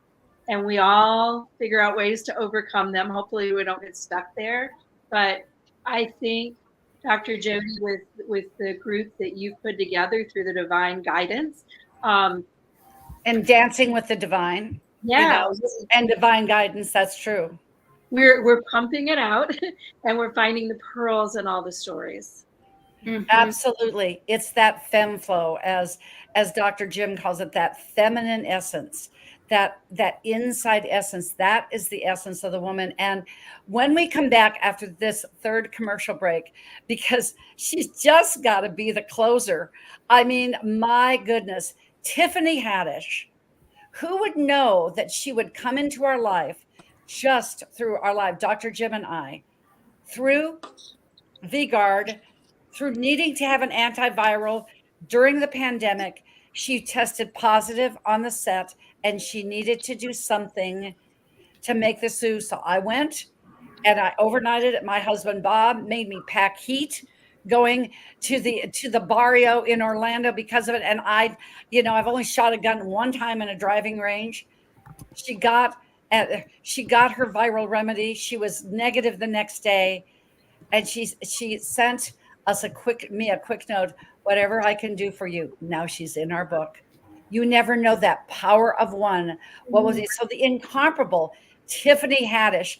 and we all figure out ways to overcome them. Hopefully we don't get stuck there. But I think, Dr. Jody, with the group that you put together through the divine guidance. And dancing with the divine. Yeah. And divine guidance, that's true. We're pumping it out and we're finding the pearls in all the stories. Mm-hmm. Absolutely. It's that femme flow, as Dr. Jim calls it, that feminine essence, that inside essence. That is the essence of the woman. And when we come back after this 3rd commercial break, because she's just got to be the closer. I mean, my goodness, Tiffany Haddish, who would know that she would come into our life just through our life, Dr. Jim and I, through V-Guard, through needing to have an antiviral during the pandemic. She tested positive on the set and she needed to do something to make this through. So I went and I overnighted at my husband, Bob, made me pack heat going to the barrio in Orlando because of it. And I've only shot a gun one time in a driving range. She got her viral remedy. She was negative the next day. And she sent us a quick note, whatever I can do for you. Now she's in our book. You never know that power of one. What was it? So the incomparable Tiffany Haddish.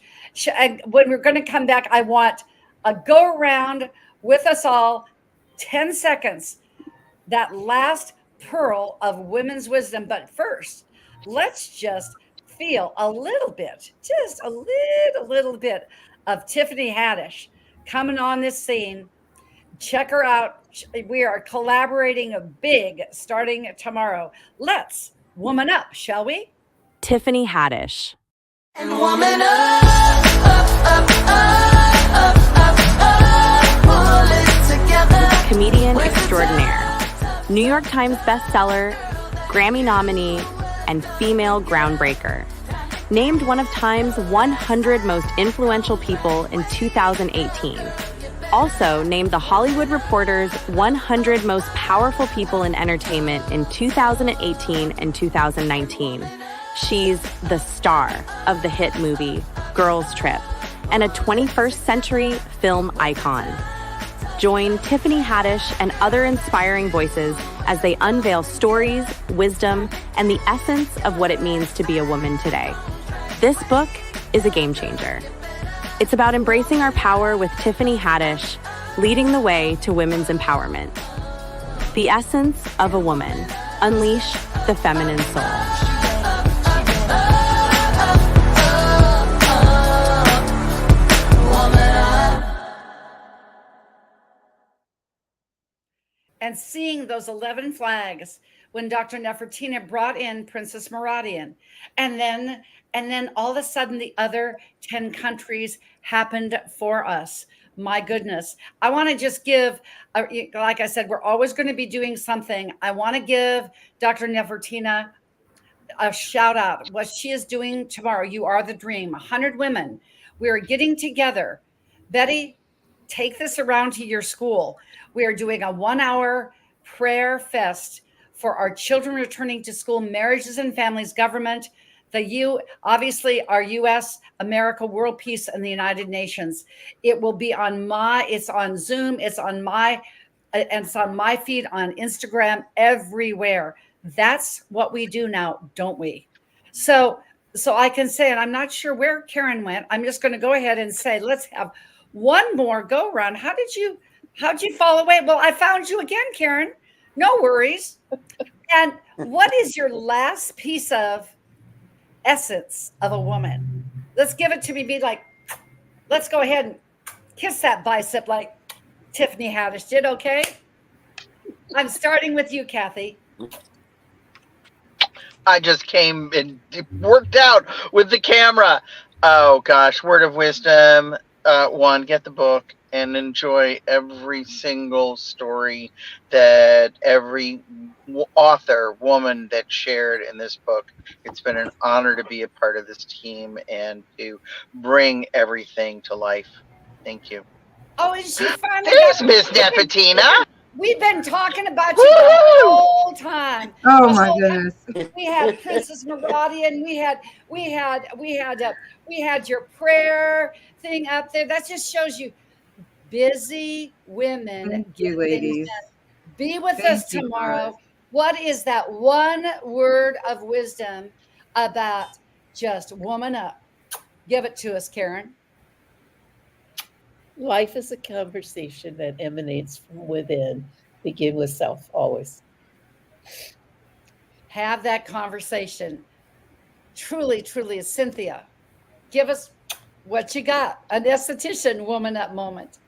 When we're going to come back, I want a go around with us all, 10 seconds, that last pearl of women's wisdom. But first, let's just feel a little bit, just a little bit of Tiffany Haddish coming on this scene. Check her out. We are collaborating big starting tomorrow. Let's woman up, shall we? Tiffany Haddish. And woman up, pull it together. Comedian extraordinaire. New York Times bestseller, Grammy nominee, and female groundbreaker. Named one of Time's 100 most influential people in 2018. Also named the Hollywood Reporter's 100 most powerful people in entertainment in 2018 and 2019. She's the star of the hit movie Girls Trip and a 21st century film icon. Join Tiffany Haddish and other inspiring voices as they unveil stories, wisdom, and the essence of what it means to be a woman today. This book is a game changer. It's about embracing our power with Tiffany Haddish, leading the way to women's empowerment. The essence of a woman. Unleash the feminine soul. And seeing those 11 flags when Dr. Nephetina brought in Princess Maradian, and then all of a sudden the other 10 countries happened for us. My goodness. I want to just give, like I said, we're always going to be doing something. I want to give Dr. Nephetina a shout out. What she is doing tomorrow, You Are the Dream, 100 women. We are getting together. Betty, take this around to your school. We are doing a 1-hour prayer fest for our children returning to school, marriages and families, government, obviously our U.S., America, world peace, and the United Nations. It will be it's on Zoom, it's on my feed on Instagram, everywhere. That's what we do now, don't we? So I can say, and I'm not sure where Karen went. I'm just going to go ahead and say, let's have one more go round. How'd you fall away? Well, I found you again, Karen. No worries. And what is your last piece of essence of a woman? Let's give it to me. Be like, let's go ahead and kiss that bicep like Tiffany Haddish did. Okay. I'm starting with you, Kathy. I just came and worked out with the camera. Oh gosh, word of wisdom. One, get the book and enjoy every single story that every author, woman that shared in this book. It's been an honor to be a part of this team and to bring everything to life. Thank you. Oh, and she finally There's Miss Nephetina. We've been talking about you the whole time. Oh my goodness. We had Princess Maradian. We had your prayer thing up there. That just shows you busy women. Thank you, ladies. Be with Thank us you, tomorrow. guys. What is that one word of wisdom about just woman up? Give it to us, Karen. Life is a conversation that emanates from within. Begin with self, always. Have that conversation. Truly, truly, Cynthia, give us what you got. An esthetician woman up moment.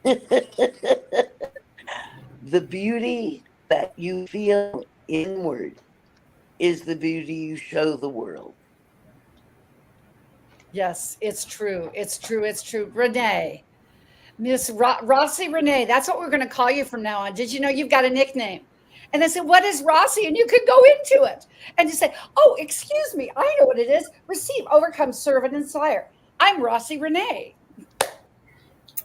The beauty that you feel inward is the beauty you show the world. Yes, it's true. It's true. It's true. Renee, Miss Rossi Renee, that's what we're going to call you from now on. Did you know you've got a nickname? And they said, what is Rossi? And you could go into it and just say, oh, excuse me. I know what it is. Receive, overcome, serve, and inspire. I'm Rossi Renee.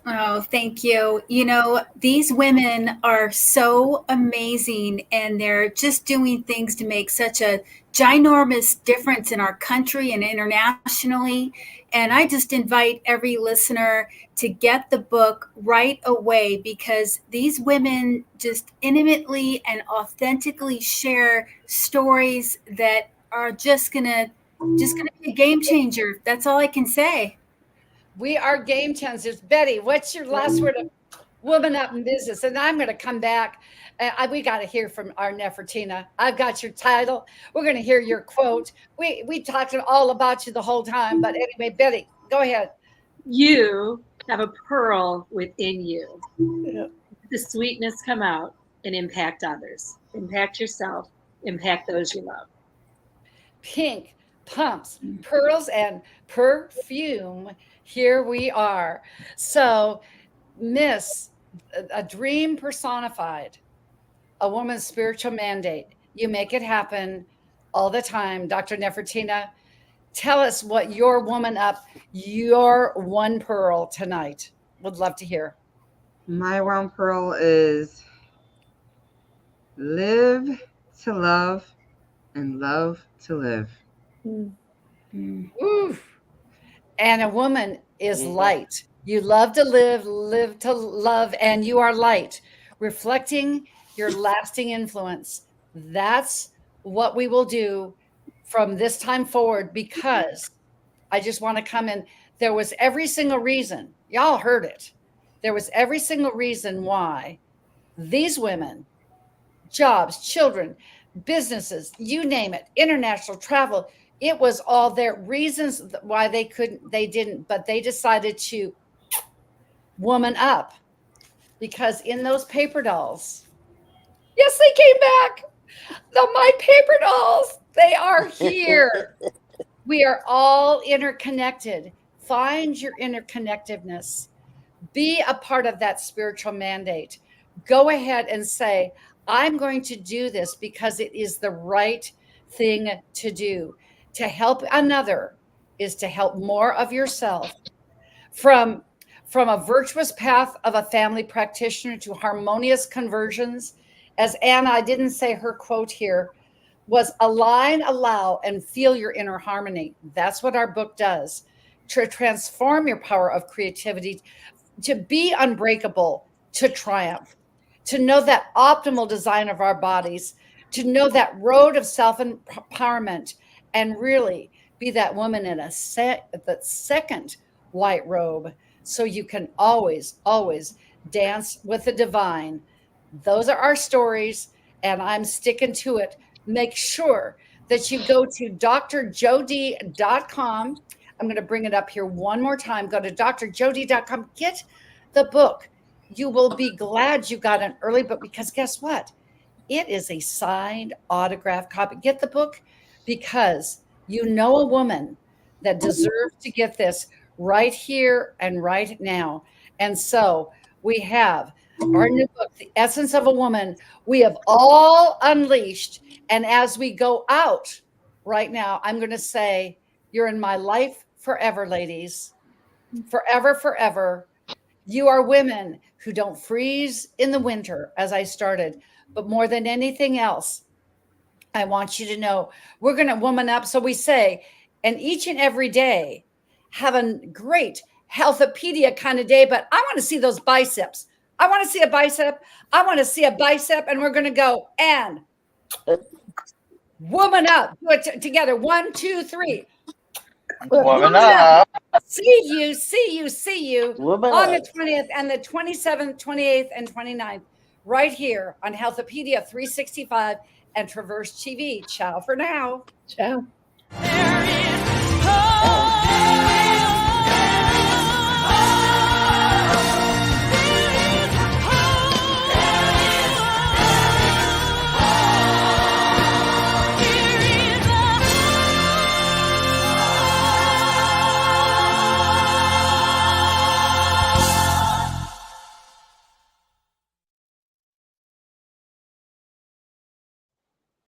Oh, thank you. You know, these women are so amazing and they're just doing things to make such a ginormous difference in our country and internationally. And I just invite every listener to get the book right away because these women just intimately and authentically share stories that are just gonna be a game changer. That's all I can say. We are game changers. Betty, what's your last word of woman up in business? And I'm going to come back. We got to hear from our Nephetina. I've got your title. We're going to hear your quote. We talked all about you the whole time. But anyway, Betty, go ahead. You have a pearl within you. Yeah. The sweetness come out and impact others. Impact yourself. Impact those you love. Pink pumps, pearls, and perfume. Here we are. So, Miss, a dream personified, a woman's spiritual mandate. You make it happen all the time. Dr. Nephetina, tell us what your woman up, your one pearl tonight. Would love to hear. My one pearl is live to love and love to live. Ooh. And a woman is light. You love to live to love, and you are light, reflecting your lasting influence. That's what we will do from this time forward, because I just want to come in. There was every single reason, y'all heard it. There was every single reason why These women, jobs, children, businesses, you name it, international travel, it was all their reasons why they didn't, but they decided to woman up, because in those paper dolls, yes, they came back. My paper dolls, they are here. We are all interconnected. Find your interconnectedness. Be a part of that spiritual mandate. Go ahead and say, I'm going to do this because it is the right thing to do. To help another is to help more of yourself. From a virtuous path of a family practitioner to harmonious conversions, as Anna, I didn't say her quote here, was align, allow, and feel your inner harmony. That's what our book does. To transform your power of creativity, to be unbreakable, to triumph, to know that optimal design of our bodies, to know that road of self-empowerment, and really be that woman in the second white robe, so you can always, always dance with the divine. Those are our stories, and I'm sticking to it. Make sure that you go to drjody.com. I'm going to bring it up here one more time. Go to drjody.com. Get the book. You will be glad you got an early book, because guess what? It is a signed autograph copy. Get the book, because you know a woman that deserves to get this right here and right now. And so we have our new book, The Essence of a Woman. We have all unleashed. And as we go out right now, I'm going to say, you're in my life forever, ladies. Forever, forever. You are women who don't freeze in the winter, as I started. But more than anything else, I want you to know we're going to woman up. So we say, and each and every day, have a great healthopedia kind of day. But I want to see those biceps. I want to see a bicep. I want to see a bicep. And we're going to go and woman up. Do it together. 1, 2, 3. Woman up. See you Woman on the up. 20th and the 27th, 28th, and 29th, right here on Healthopedia 365 and Traverse TV. Ciao for now. Ciao. There